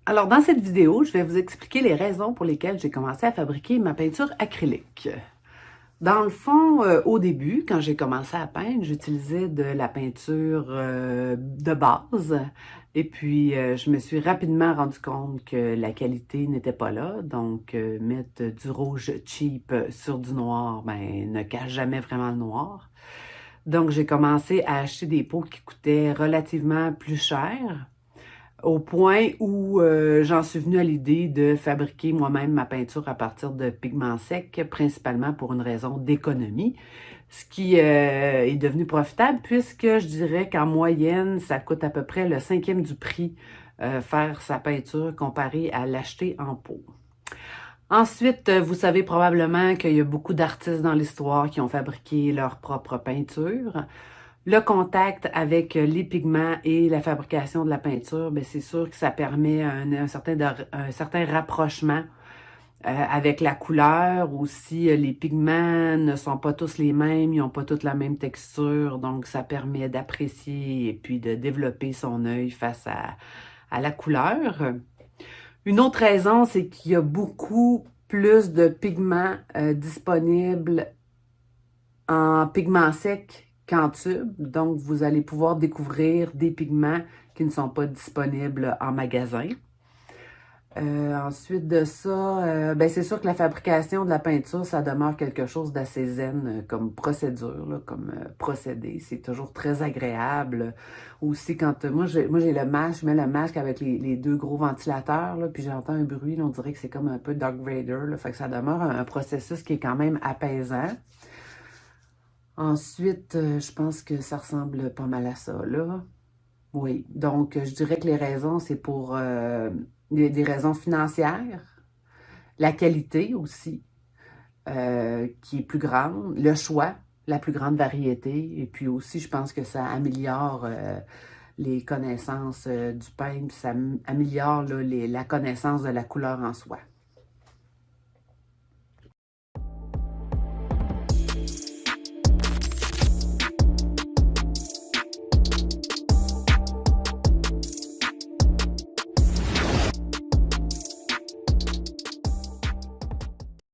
Alors, dans cette vidéo, je vais vous expliquer les raisons pour lesquelles j'ai commencé à fabriquer ma peinture acrylique. Dans le fond, au début, quand j'ai commencé à peindre, j'utilisais de la peinture de base. Et puis, je me suis rapidement rendu compte que la qualité n'était pas là. Donc, mettre du rouge cheap sur du noir, ben, ne cache jamais vraiment le noir. Donc, j'ai commencé à acheter des pots qui coûtaient relativement plus cher, au point où j'en suis venue à l'idée de fabriquer moi-même ma peinture à partir de pigments secs, principalement pour une raison d'économie, ce qui est devenu profitable puisque je dirais qu'en moyenne, ça coûte à peu près le cinquième du prix faire sa peinture comparé à l'acheter en pot. Ensuite, vous savez probablement qu'il y a beaucoup d'artistes dans l'histoire qui ont fabriqué leur propre peinture. Le contact avec les pigments et la fabrication de la peinture, bien, c'est sûr que ça permet un certain rapprochement avec la couleur. Aussi, les pigments ne sont pas tous les mêmes, ils n'ont pas toutes la même texture, donc ça permet d'apprécier et puis de développer son œil face à la couleur. Une autre raison, c'est qu'il y a beaucoup plus de pigments disponibles en pigments secs qu'en tube. Donc, vous allez pouvoir découvrir des pigments qui ne sont pas disponibles en magasin. Ensuite de ça, ben c'est sûr que la fabrication de la peinture, ça demeure quelque chose d'assez zen comme procédure, là, comme procédé. C'est toujours très agréable. Aussi, quand moi j'ai le masque, je mets le masque avec les deux gros ventilateurs, là, puis j'entends un bruit, là, on dirait que c'est comme un peu Dark Vader, là, fait que ça demeure un processus qui est quand même apaisant. Ensuite, je pense que ça ressemble pas mal à ça, là. Oui, donc je dirais que les raisons, c'est pour des raisons financières, la qualité aussi, qui est plus grande, le choix, la plus grande variété, et puis aussi, je pense que ça améliore les connaissances du peintre, puis ça améliore là, la connaissance de la couleur en soi.